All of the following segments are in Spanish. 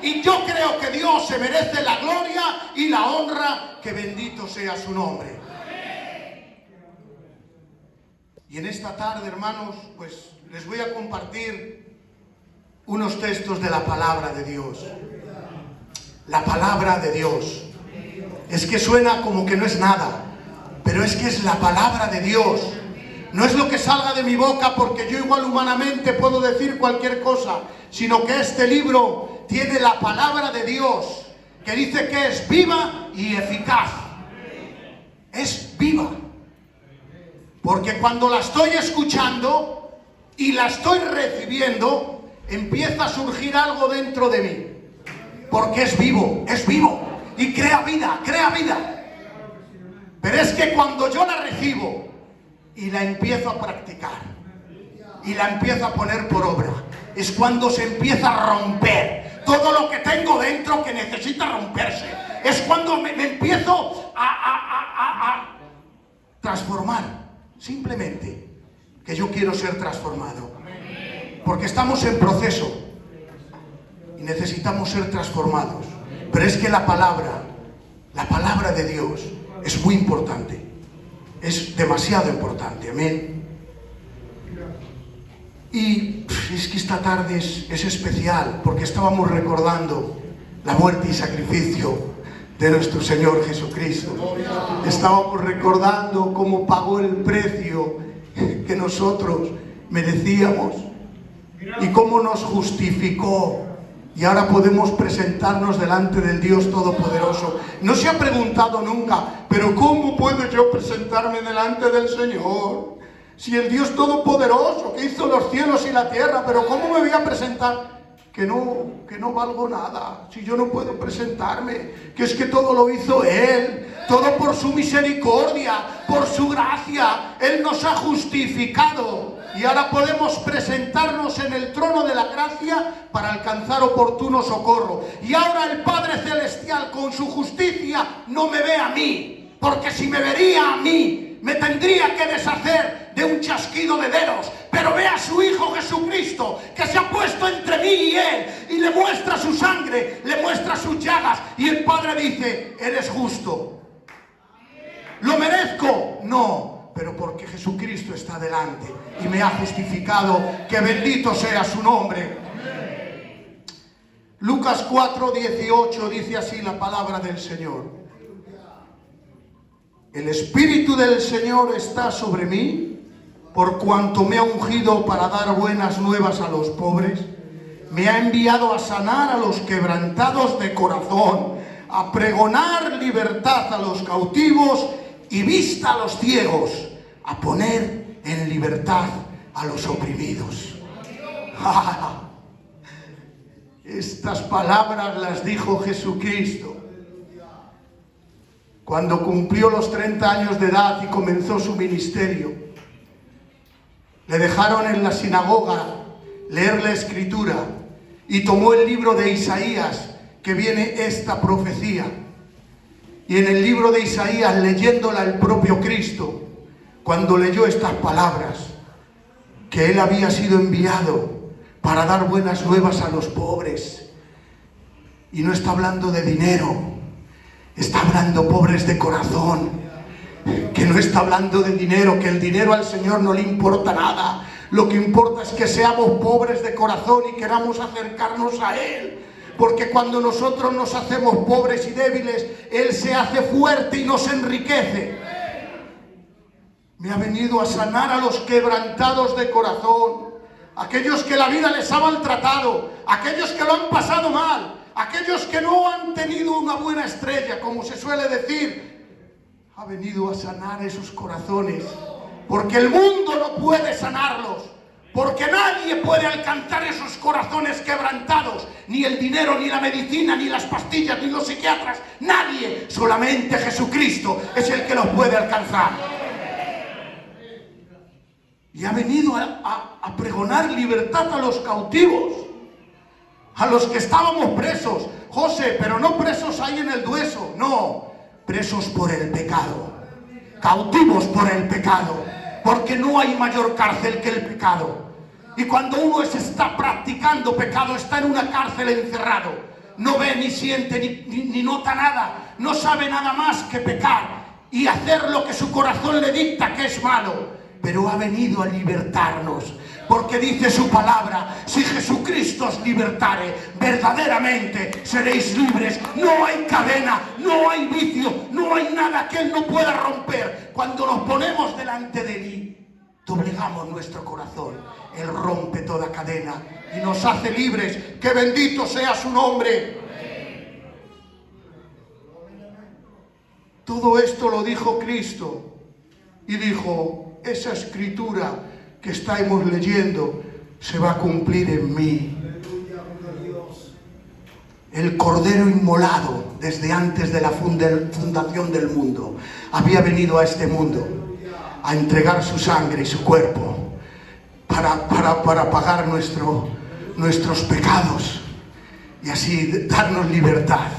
y yo creo que Dios se merece la gloria y la honra, que bendito sea su nombre. Y en esta tarde, hermanos, pues les voy a compartir unos textos de la palabra de Dios. La palabra de Dios. Es que suena como que no es nada, pero es que es la palabra de Dios. No es lo que salga de mi boca, porque yo igual humanamente puedo decir cualquier cosa, sino que este libro tiene la palabra de Dios, que dice que es viva y eficaz. Es viva. Porque cuando la estoy escuchando y la estoy recibiendo, empieza a surgir algo dentro de mí. Porque es vivo y crea vida. Pero es que cuando yo la recibo y la empiezo a practicar y la empiezo a poner por obra, es cuando se empieza a romper todo lo que tengo dentro que necesita romperse. Es cuando me empiezo a transformar. Simplemente que yo quiero ser transformado. Porque estamos en proceso y necesitamos ser transformados. Pero es que la palabra de Dios es muy importante. Es demasiado importante. Amén. Y es que esta tarde es especial, porque estábamos recordando la muerte y sacrificio de nuestro Señor Jesucristo. Estábamos recordando cómo pagó el precio que nosotros merecíamos y cómo nos justificó. Y ahora podemos presentarnos delante del Dios Todopoderoso. No se ha preguntado nunca, pero ¿cómo puedo yo presentarme delante del Señor? Si el Dios Todopoderoso que hizo los cielos y la tierra, pero ¿cómo me voy a presentar? Que no valgo nada, si yo no puedo presentarme, que es que todo lo hizo Él, todo por su misericordia, por su gracia. Él nos ha justificado y ahora podemos presentarnos en el trono de la gracia para alcanzar oportuno socorro. Y ahora el Padre Celestial, con su justicia, no me ve a mí, porque si me vería a mí, me tendría que deshacer de un chasquido de dedos. Pero ve a su Hijo Jesucristo, que se ha puesto entre mí y Él, y le muestra su sangre, le muestra sus llagas, y el Padre dice: eres justo. ¿Lo merezco? No, pero porque Jesucristo está delante y me ha justificado, que bendito sea su nombre. Lucas 4:18 dice así la palabra del Señor: el Espíritu del Señor está sobre mí, por cuanto me ha ungido para dar buenas nuevas a los pobres. Me ha enviado a sanar a los quebrantados de corazón, a pregonar libertad a los cautivos y vista a los ciegos, a poner en libertad a los oprimidos. Estas palabras las dijo Jesucristo cuando cumplió los 30 años de edad y comenzó su ministerio. Le dejaron en la sinagoga leer la escritura y tomó el libro de Isaías, que viene esta profecía. Y en el libro de Isaías, leyéndola el propio Cristo, cuando leyó estas palabras, que Él había sido enviado para dar buenas nuevas a los pobres. Y no está hablando de dinero, está hablando pobres de corazón. Que no está hablando de dinero, que el dinero al Señor no le importa nada. Lo que importa es que seamos pobres de corazón y queramos acercarnos a Él. Porque cuando nosotros nos hacemos pobres y débiles, Él se hace fuerte y nos enriquece. Me ha venido a sanar a los quebrantados de corazón, aquellos que la vida les ha maltratado, aquellos que lo han pasado mal, aquellos que no han tenido una buena estrella, como se suele decir. Ha venido a sanar esos corazones, porque el mundo no puede sanarlos, porque nadie puede alcanzar esos corazones quebrantados, ni el dinero, ni la medicina, ni las pastillas, ni los psiquiatras, nadie, solamente Jesucristo es el que los puede alcanzar. Y ha venido a pregonar libertad a los cautivos, a los que estábamos presos. José, pero no presos ahí en el Dueso, no, presos por el pecado, cautivos por el pecado, porque no hay mayor cárcel que el pecado. Y cuando uno está practicando pecado, está en una cárcel encerrado. no ve, ni siente, ni nota nada, no sabe nada más que pecar y hacer lo que su corazón le dicta que es malo. Pero ha venido a libertarnos, porque dice su palabra: si Jesucristo os libertare, verdaderamente seréis libres. No hay cadena, no hay vicio, no hay nada que Él no pueda romper. Cuando nos ponemos delante de Él, doblegamos nuestro corazón, Él rompe toda cadena y nos hace libres. Que bendito sea su nombre. Todo esto lo dijo Cristo y dijo: esa escritura que estamos leyendo se va a cumplir en mí. El Cordero inmolado desde antes de la fundación del mundo había venido a este mundo a entregar su sangre y su cuerpo para pagar nuestros pecados y así darnos libertad.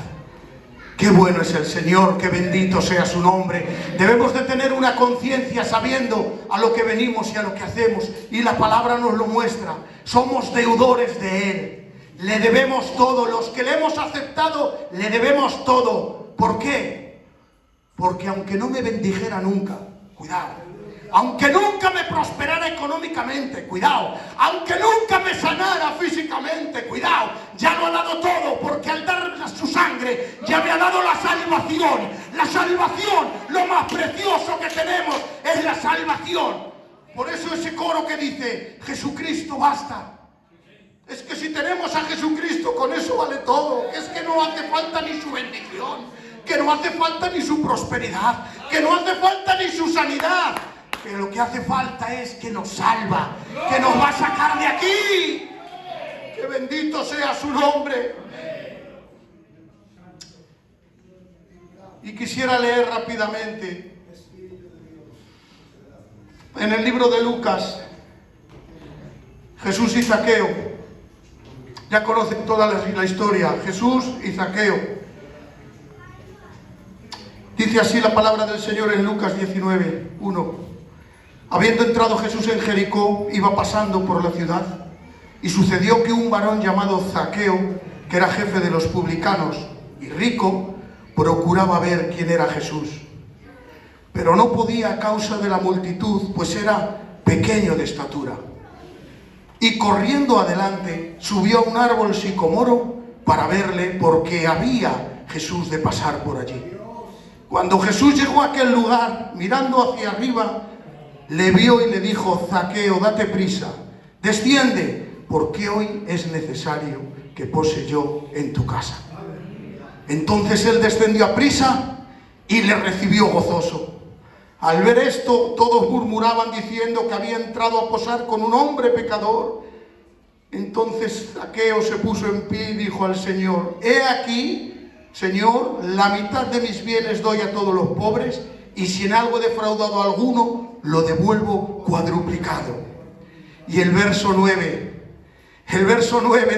Qué bueno es el Señor, qué bendito sea su nombre. Debemos de tener una conciencia sabiendo a lo que venimos y a lo que hacemos, y la palabra nos lo muestra. Somos deudores de Él, le debemos todo. Los que le hemos aceptado, le debemos todo. ¿Por qué? Porque aunque no me bendijera nunca, cuidado, aunque nunca me prosperara económicamente, cuidado, aunque nunca me sanara físicamente, cuidado, ya lo ha dado todo, porque al dar su sangre ya me ha dado la salvación. La salvación, lo más precioso que tenemos es la salvación. Por eso ese coro que dice: Jesucristo basta. Es que si tenemos a Jesucristo, con eso vale todo. Es que no hace falta ni su bendición, que no hace falta ni su prosperidad, que no hace falta ni su sanidad. Que lo que hace falta es que nos salva, que nos va a sacar de aquí. Que bendito sea su nombre. Y quisiera leer rápidamente en el libro de Lucas, Jesús y Zaqueo. Ya conocen toda la historia, Jesús y Zaqueo. Dice así la palabra del Señor en Lucas 19:1. Habiendo entrado Jesús en Jericó, iba pasando por la ciudad, y sucedió que un varón llamado Zaqueo, que era jefe de los publicanos y rico, procuraba ver quién era Jesús. Pero no podía a causa de la multitud, pues era pequeño de estatura. Y corriendo adelante, subió a un árbol sicomoro para verle, porque había Jesús de pasar por allí. Cuando Jesús llegó a aquel lugar, mirando hacia arriba, le vio y le dijo: Zaqueo, date prisa, desciende, porque hoy es necesario que pose yo en tu casa. Entonces él descendió a prisa y le recibió gozoso. Al ver esto, todos murmuraban diciendo que había entrado a posar con un hombre pecador. Entonces Zaqueo se puso en pie y dijo al Señor: He aquí, Señor, la mitad de mis bienes doy a todos los pobres, y si en algo he defraudado a alguno, lo devuelvo cuadruplicado. Y el verso 9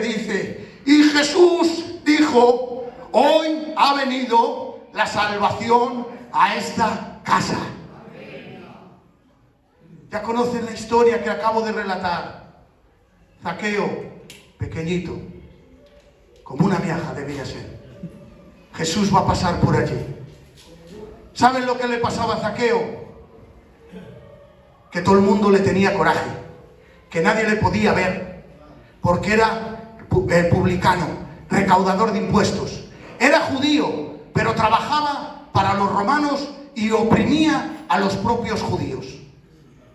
dice: y Jesús dijo: hoy ha venido la salvación a esta casa. Ya conocen la historia que acabo de relatar. Zaqueo, pequeñito, como una miaja debía ser. Jesús va a pasar por allí. ¿Saben lo que le pasaba a Zaqueo? Que todo el mundo le tenía coraje, que nadie le podía ver, porque era publicano, recaudador de impuestos. Era judío, pero trabajaba para los romanos y oprimía a los propios judíos.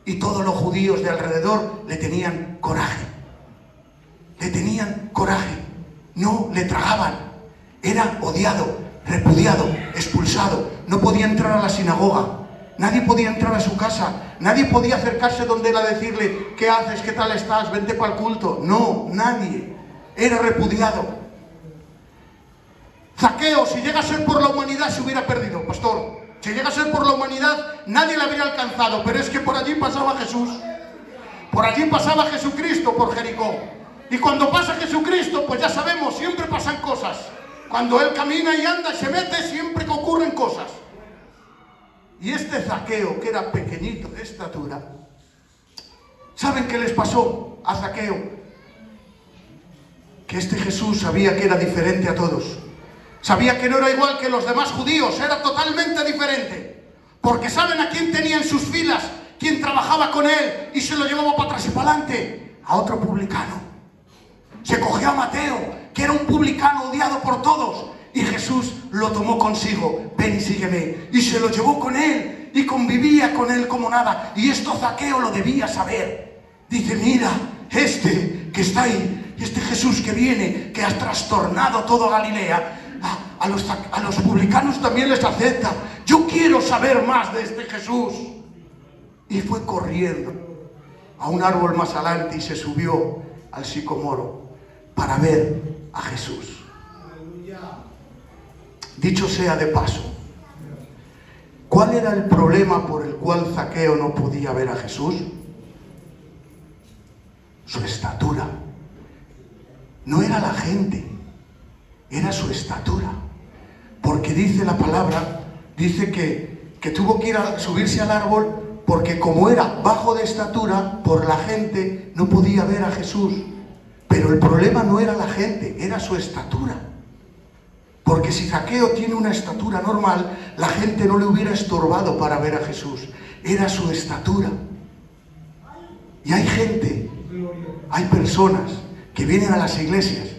Y todos los judíos de alrededor le tenían coraje. Le tenían coraje. No le tragaban. Era odiado, repudiado, expulsado. No podía entrar a la sinagoga. Nadie podía entrar a su casa. Nadie podía acercarse donde él a decirle: ¿qué haces? ¿Qué tal estás? Vente para el culto. No, nadie. Era repudiado. Zaqueo, si llega a ser por la humanidad, se hubiera perdido, pastor. Si llega a ser por la humanidad, nadie la habría alcanzado. Pero es que por allí pasaba Jesús. Por allí pasaba Jesucristo por Jericó. Y cuando pasa Jesucristo, pues ya sabemos, siempre pasan cosas. Cuando Él camina y anda y se mete, siempre que ocurren cosas. Y este Zaqueo, que era pequeñito de estatura, ¿saben qué les pasó a Zaqueo? que este Jesús sabía que era diferente a todos. Sabía que no era igual que los demás judíos, era totalmente diferente. Porque ¿saben a quién tenía en sus filas? ¿Quién trabajaba con él y se lo llevaba para atrás y para adelante? A otro publicano. Se cogió a Mateo, que era un publicano odiado por todos, y Jesús lo tomó consigo. Ven y sígueme. Y se lo llevó con él y convivía con él como nada. Y esto Zaqueo lo debía saber. Dice, mira, este que está ahí, este Jesús que viene, que ha trastornado todo Galilea, a los publicanos también les acepta. Yo quiero saber más de este Jesús. Y fue corriendo a un árbol más adelante y se subió al sicomoro para ver a Jesús. Dicho sea de paso, ¿cuál era el problema por el cual Zaqueo no podía ver a Jesús? Su estatura. No era la gente, era su estatura. Porque dice la palabra, dice que tuvo que ir a subirse al árbol porque como era bajo de estatura, por la gente no podía ver a Jesús. Pero el problema no era la gente, era su estatura. Porque si Zaqueo tiene una estatura normal, la gente no le hubiera estorbado para ver a Jesús. Era su estatura. Y hay gente, hay personas que vienen a las iglesias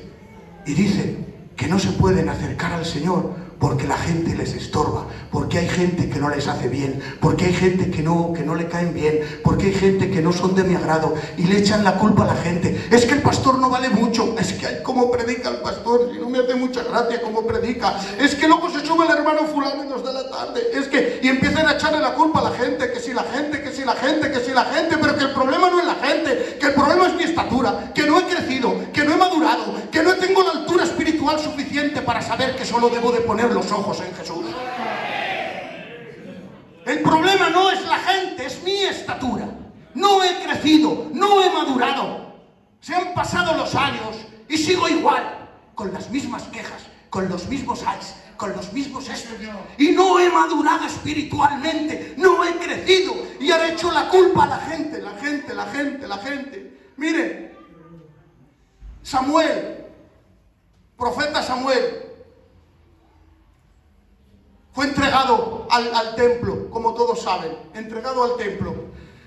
y dicen que no se pueden acercar al Señor porque la gente les estorba, porque hay gente que no les hace bien, porque hay gente que no le caen bien, porque hay gente que no son de mi agrado y le echan la culpa a la gente. Es que el pastor no vale mucho, es que hay cómo predica el pastor y no me hace mucha gracia cómo predica, es que luego se sube el hermano fulano y nos da la tarde, es que, y empiezan a echarle la culpa a la gente, que si la gente, que si la gente, que si la gente, pero que el problema no es la gente, que el problema es mi estatura, que no he crecido, que no he madurado, que no tengo la altura espiritual suficiente para saber que solo debo de poner los ojos en Jesús. El problema no es la gente, es mi estatura. No he crecido, no he madurado. Se han pasado los años y sigo igual, con las mismas quejas, con los mismos ayes, con los mismos estos. Y no he madurado espiritualmente, no he crecido y han hecho la culpa a la gente, la gente, la gente, la gente. Miren, Samuel, profeta Samuel, fue entregado al templo, como todos saben, entregado al templo.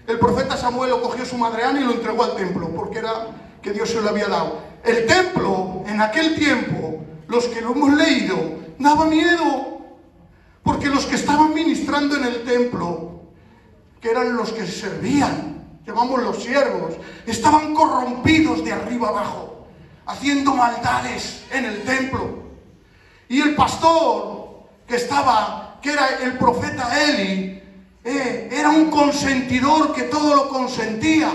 El profeta Samuel lo cogió su madre Ana y lo entregó al templo, porque era que Dios se lo había dado. El templo, en aquel tiempo, los que lo hemos leído, daba miedo, porque los que estaban ministrando en el templo, que eran los que servían, llamamos los siervos, estaban corrompidos de arriba abajo, haciendo maldades en el templo. Y el pastor que era el profeta Eli, era un consentidor que todo lo consentía.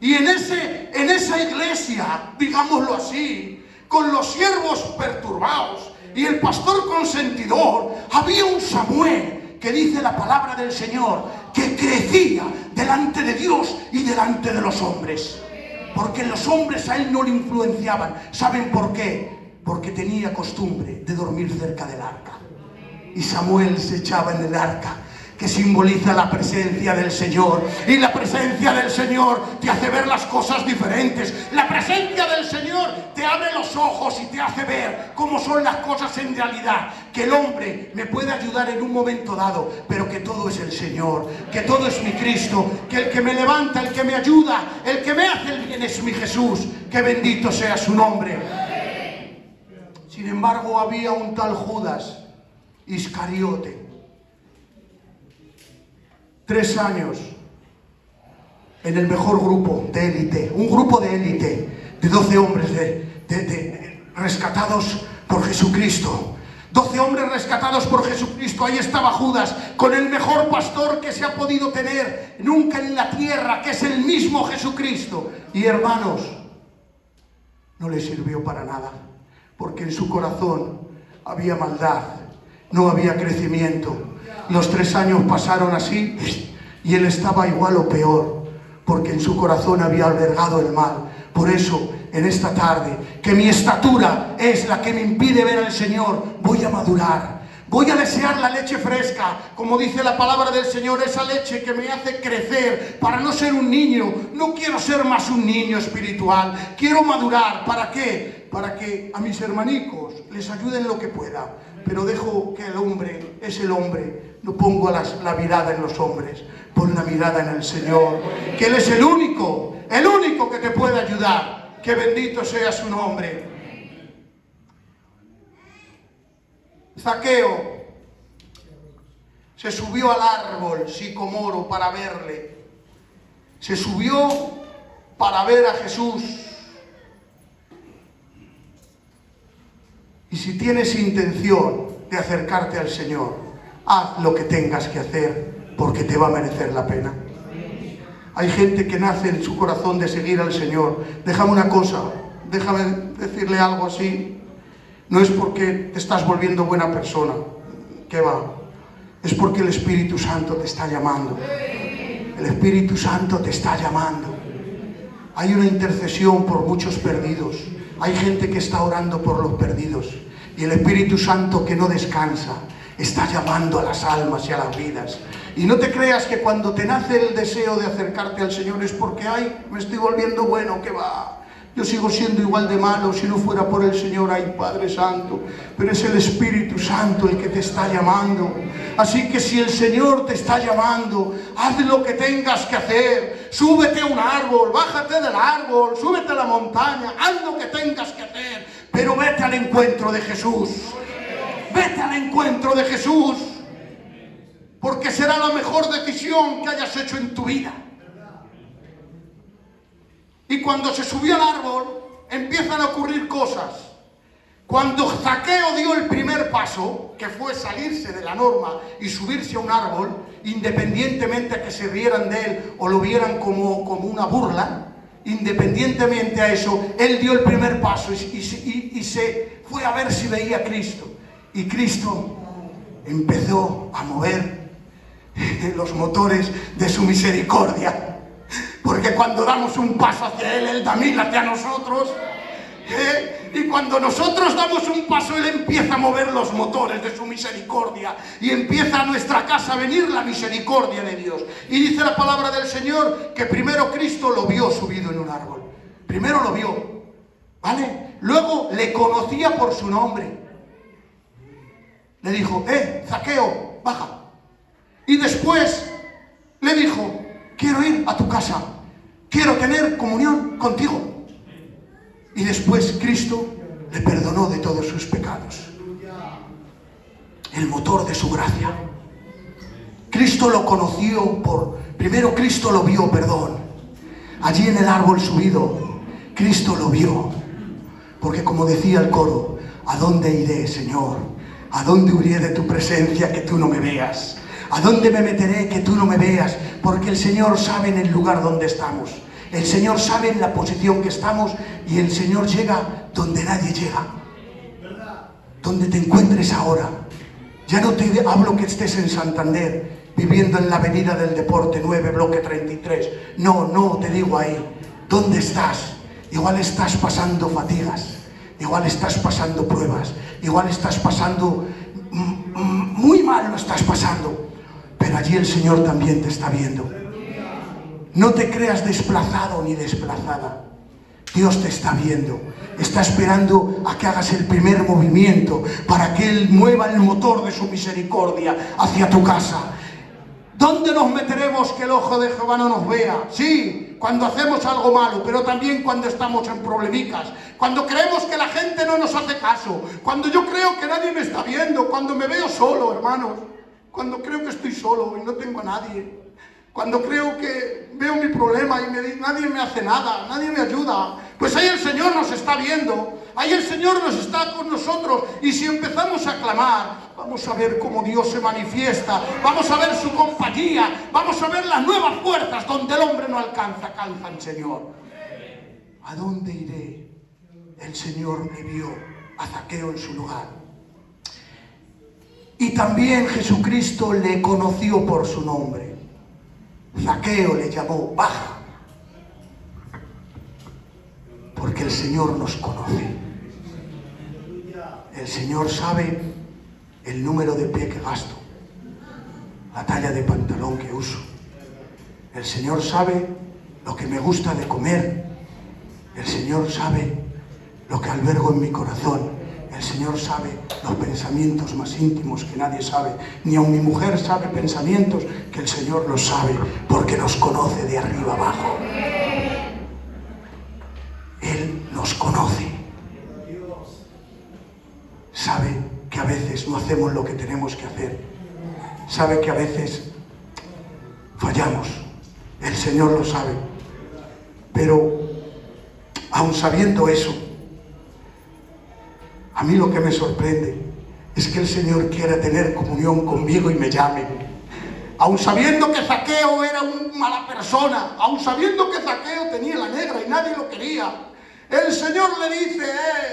Y en esa iglesia, digámoslo así, con los siervos perturbados y el pastor consentidor, había un Samuel que dice la palabra del Señor, que crecía delante de Dios y delante de los hombres. Porque los hombres a él no le influenciaban. ¿Saben por qué? Porque tenía costumbre de dormir cerca del arca. Y Samuel se echaba en el arca, que simboliza la presencia del Señor. Y la presencia del Señor te hace ver las cosas diferentes. La presencia del Señor te abre los ojos y te hace ver cómo son las cosas en realidad. Que el hombre me puede ayudar en un momento dado, pero que todo es el Señor, que todo es mi Cristo, que el que me levanta, el que me ayuda, el que me hace el bien es mi Jesús. Que bendito sea su nombre. Sin embargo, había un tal Judas Iscariote, 3 años en el mejor grupo de élite, un grupo de élite de 12 hombres rescatados por Jesucristo. 12 hombres rescatados por Jesucristo. Ahí estaba Judas con el mejor pastor que se ha podido tener nunca en la tierra, que es el mismo Jesucristo. Y hermanos, no le sirvió para nada, porque en su corazón había maldad, no había crecimiento. Los 3 años pasaron así y él estaba igual o peor, porque en su corazón había albergado el mal. Por eso, en esta tarde, que mi estatura es la que me impide ver al Señor, voy a madurar, Voy a desear la leche fresca, como dice la palabra del Señor, esa leche que me hace crecer para no ser un niño. No quiero ser más un niño espiritual, quiero madurar. ¿Para qué? Para que a mis hermanicos les ayude en lo que pueda. Pero dejo que el hombre es el hombre. No pongo la mirada en los hombres, pon la mirada en el Señor, que Él es el único que te puede ayudar. Que bendito sea su nombre. Zaqueo se subió al árbol sicomoro para verle. Se subió para ver a Jesús. Y si tienes intención de acercarte al Señor, haz lo que tengas que hacer, porque te va a merecer la pena. Hay gente que nace en su corazón de seguir al Señor. Déjame una cosa, déjame decirle algo así. No es porque te estás volviendo buena persona, ¿qué va? Es porque el Espíritu Santo te está llamando. El Espíritu Santo te está llamando. Hay una intercesión por muchos perdidos. Hay gente que está orando por los perdidos. Y el Espíritu Santo, que no descansa, está llamando a las almas y a las vidas. Y no te creas que cuando te nace el deseo de acercarte al Señor es porque, ay, me estoy volviendo bueno, ¿qué va? Yo sigo siendo igual de malo si no fuera por el Señor, ay Padre Santo. Pero es el Espíritu Santo el que te está llamando. Así que si el Señor te está llamando, haz lo que tengas que hacer. Súbete a un árbol, bájate del árbol, súbete a la montaña, haz lo que tengas que hacer. Pero vete al encuentro de Jesús. Vete al encuentro de Jesús. Porque será la mejor decisión que hayas hecho en tu vida. Y cuando se subió al árbol, empiezan a ocurrir cosas. Cuando Zaqueo dio el primer paso, que fue salirse de la norma y subirse a un árbol, independientemente a que se rieran de él o lo vieran como una burla, independientemente a eso, él dio el primer paso y se fue a ver si veía a Cristo. Y Cristo empezó a mover los motores de su misericordia. Porque cuando damos un paso hacia Él da mil hacia nosotros. Y cuando nosotros damos un paso, Él empieza a mover los motores de su misericordia. Y empieza a nuestra casa a venir la misericordia de Dios. Y dice la palabra del Señor que primero Cristo lo vio subido en un árbol. Primero lo vio, ¿vale? Luego le conocía por su nombre. Le dijo, Zaqueo, baja. Y después le dijo, quiero ir a tu casa. Quiero tener comunión contigo. Y después Cristo le perdonó de todos sus pecados. El motor de su gracia. Cristo lo conoció primero Cristo lo vio, allí en el árbol subido. Cristo lo vio. Porque como decía el coro, ¿a dónde iré, Señor? ¿A dónde huiré de tu presencia que tú no me veas? ¿A dónde me meteré que tú no me veas? Porque el Señor sabe en el lugar donde estamos. El Señor sabe en la posición que estamos y el Señor llega donde nadie llega. Donde te encuentres ahora. Ya no te hablo que estés en Santander, viviendo en la avenida del Deporte 9, bloque 33. No, te digo ahí. ¿Dónde estás? Igual estás pasando fatigas. Igual estás pasando pruebas. Igual estás pasando... muy mal lo estás pasando. Pero allí el Señor también te está viendo. No te creas desplazado ni desplazada. Dios te está viendo. Está esperando a que hagas el primer movimiento para que Él mueva el motor de su misericordia hacia tu casa. ¿Dónde nos meteremos que el ojo de Jehová no nos vea? Sí, cuando hacemos algo malo, pero también cuando estamos en problemicas. Cuando creemos que la gente no nos hace caso. Cuando yo creo que nadie me está viendo. Cuando me veo solo, hermanos. Cuando creo que estoy solo y no tengo a nadie. Cuando creo que veo mi problema y nadie me hace nada, nadie me ayuda. Pues ahí el Señor nos está viendo. Ahí el Señor nos está con nosotros. Y si empezamos a clamar, vamos a ver cómo Dios se manifiesta. Vamos a ver su compañía. Vamos a ver las nuevas fuerzas donde el hombre no alcanza el Señor. ¿A dónde iré? El Señor me vio a Zaqueo en su lugar. Y también Jesucristo le conoció por su nombre. Zaqueo le llamó, baja. Porque el Señor nos conoce. El Señor sabe el número de pie que gasto, la talla de pantalón que uso. El Señor sabe lo que me gusta de comer. El Señor sabe lo que albergo en mi corazón. El Señor sabe los pensamientos más íntimos que nadie sabe. Ni aun mi mujer sabe pensamientos que el Señor los sabe, porque nos conoce de arriba abajo. Él nos conoce. Sabe que a veces no hacemos lo que tenemos que hacer. Sabe que a veces fallamos. El Señor lo sabe. Pero aun sabiendo eso, a mí lo que me sorprende es que el Señor quiera tener comunión conmigo y me llame. Aun sabiendo que Zaqueo era una mala persona, aun sabiendo que Zaqueo tenía la negra y nadie lo quería, el Señor le dice,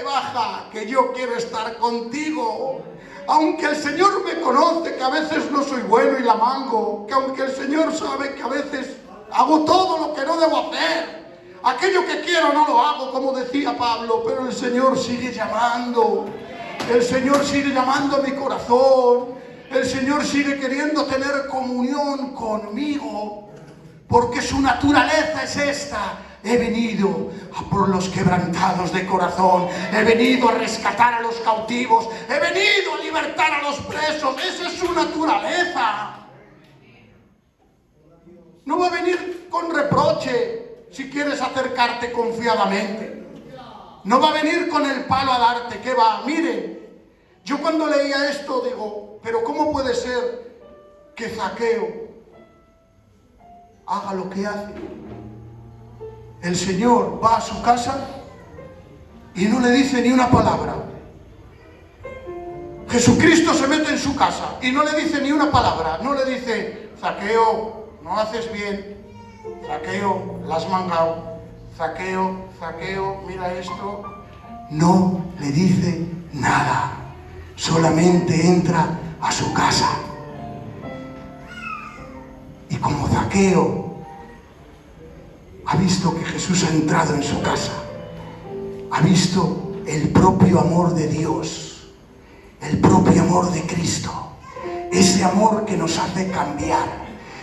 baja, que yo quiero estar contigo. Aunque el Señor me conoce que a veces no soy bueno y la mango, que aunque el Señor sabe que a veces hago todo lo que no debo hacer, aquello que quiero no lo hago, como decía Pablo, pero el Señor sigue llamando. El Señor sigue llamando a mi corazón. El Señor sigue queriendo tener comunión conmigo, porque su naturaleza es esta. He venido a por los quebrantados de corazón. He venido a rescatar a los cautivos. He venido a libertar a los presos. Esa es su naturaleza. No va a venir con reproche si quieres acercarte confiadamente. No va a venir con el palo a darte. ¿Qué va? Miren, yo cuando leía esto digo, pero ¿cómo puede ser que Zaqueo haga lo que hace? El Señor va a su casa y no le dice ni una palabra. Jesucristo se mete en su casa y no le dice ni una palabra. No le dice, Zaqueo, no haces bien. Zaqueo, la has mangado. Zaqueo, Zaqueo, mira esto. No le dice nada. Solamente entra a su casa. Y como Zaqueo ha visto que Jesús ha entrado en su casa, ha visto el propio amor de Dios, el propio amor de Cristo, ese amor que nos hace cambiar,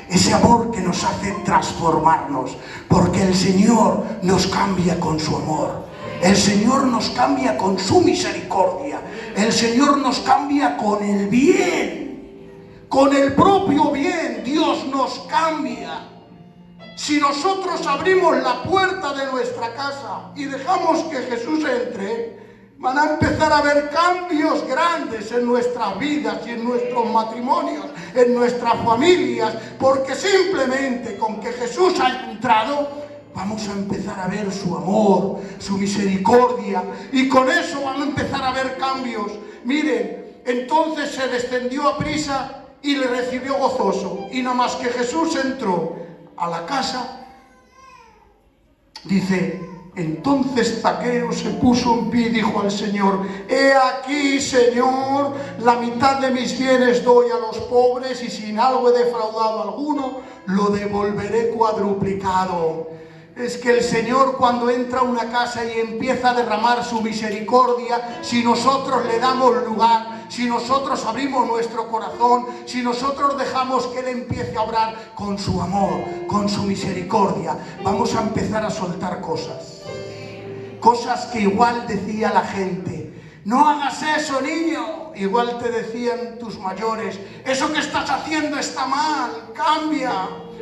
ese amor que nos hace transformarnos, porque el Señor nos cambia con su amor, el Señor nos cambia con su misericordia, el Señor nos cambia con el bien, con el propio bien. Dios nos cambia. Si nosotros abrimos la puerta de nuestra casa y dejamos que Jesús entre, van a empezar a haber cambios grandes en nuestras vidas y en nuestros matrimonios, en nuestras familias, porque simplemente con que Jesús ha entrado, vamos a empezar a ver su amor, su misericordia, y con eso van a empezar a haber cambios. Miren, entonces se descendió a prisa y le recibió gozoso, y nada más que Jesús entró a la casa, dice, entonces Zaqueo se puso en pie y dijo al Señor, he aquí, Señor, la mitad de mis bienes doy a los pobres, y si en algo he defraudado a alguno, lo devolveré cuadruplicado. Es que el Señor, cuando entra a una casa y empieza a derramar su misericordia, si nosotros le damos lugar, si nosotros abrimos nuestro corazón, si nosotros dejamos que Él empiece a obrar con su amor, con su misericordia, vamos a empezar a soltar cosas. Cosas que igual decía la gente, no hagas eso, niño. Igual te decían tus mayores, eso que estás haciendo está mal, cambia.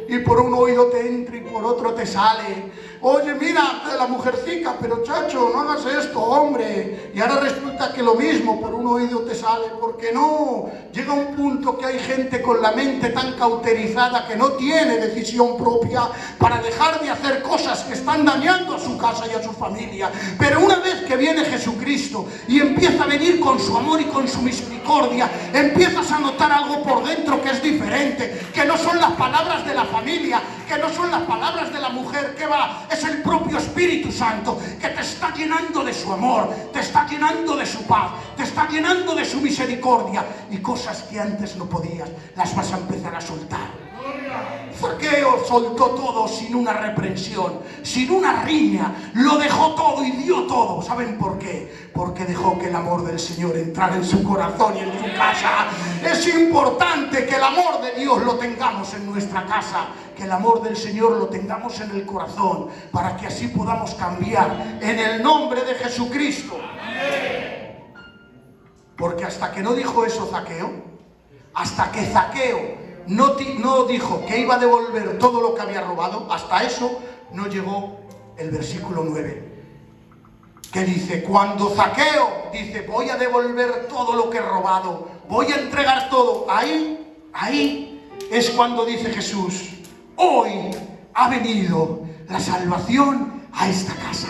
Y por un oído te entra y por otro te sale. Oye, mira, la mujercica, pero chacho, no hagas esto, hombre. Y ahora resulta que lo mismo, por un oído te sale. ¿Por qué no? Llega un punto que hay gente con la mente tan cauterizada que no tiene decisión propia para dejar de hacer cosas que están dañando a su casa y a su familia. Pero una vez que viene Jesucristo y empieza a venir con su amor y con su misericordia, empiezas a notar algo por dentro que es diferente, que no son las palabras de la familia, que no son las palabras de la mujer, que va, es el propio Espíritu Santo que te está llenando de su amor, te está llenando de su paz, te está llenando de su misericordia, y cosas que antes no podías, las vas a empezar a soltar. Zaqueo soltó todo sin una reprensión, sin una riña, lo dejó todo y dio todo. ¿Saben por qué? Porque dejó que el amor del Señor entrara en su corazón y en su casa. Es importante que el amor de Dios lo tengamos en nuestra casa, que el amor del Señor lo tengamos en el corazón, para que así podamos cambiar en el nombre de Jesucristo. Porque hasta que no dijo eso Zaqueo, hasta que Zaqueo no dijo que iba a devolver todo lo que había robado, hasta eso no llegó el versículo 9, que dice, cuando Zaqueo dice, voy a devolver todo lo que he robado, voy a entregar todo, ahí es cuando dice Jesús, hoy ha venido la salvación a esta casa.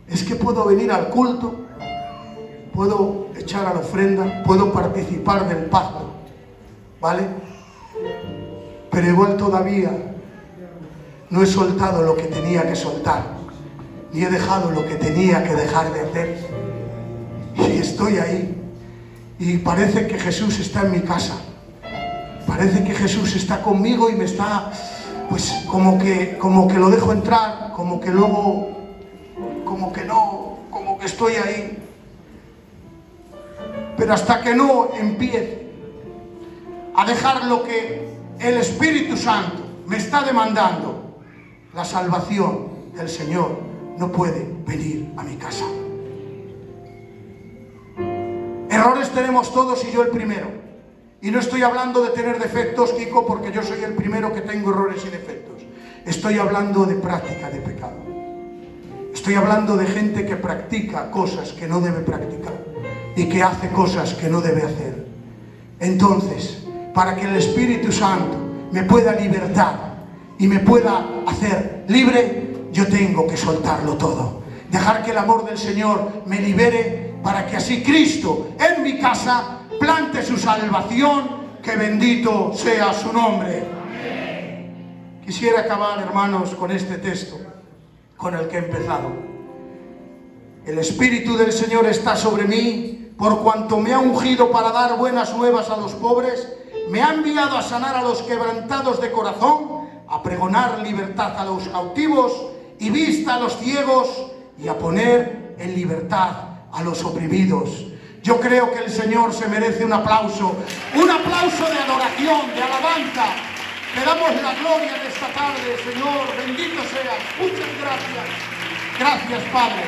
Es que puedo venir al culto, puedo echar a la ofrenda, puedo participar del pacto, ¿vale? Pero igual todavía no he soltado lo que tenía que soltar, ni he dejado lo que tenía que dejar de hacer. Y estoy ahí, y parece que Jesús está en mi casa, parece que Jesús está conmigo y me está, pues como que lo dejo entrar, como que luego, como que no, como que estoy ahí. Pero hasta que no empiece a dejar lo que el Espíritu Santo me está demandando, la salvación del Señor no puede venir a mi casa. Errores tenemos todos y yo el primero. Y no estoy hablando de tener defectos, Kiko, porque yo soy el primero que tengo errores y defectos. Estoy hablando de práctica de pecado. Estoy hablando de gente que practica cosas que no debe practicar y que hace cosas que no debe hacer. Entonces, para que el Espíritu Santo me pueda libertar y me pueda hacer libre, yo tengo que soltarlo todo. Dejar que el amor del Señor me libere, para que así Cristo en mi casa plante su salvación, que bendito sea su nombre. Quisiera acabar, hermanos, con este texto con el que he empezado. El Espíritu del Señor está sobre mí, por cuanto me ha ungido para dar buenas nuevas a los pobres, me ha enviado a sanar a los quebrantados de corazón, a pregonar libertad a los cautivos y vista a los ciegos, y a poner en libertad a los oprimidos. Yo creo que el Señor se merece un aplauso de adoración, de alabanza. Te damos la gloria de esta tarde, Señor, bendito seas. Muchas gracias. Gracias, Padre.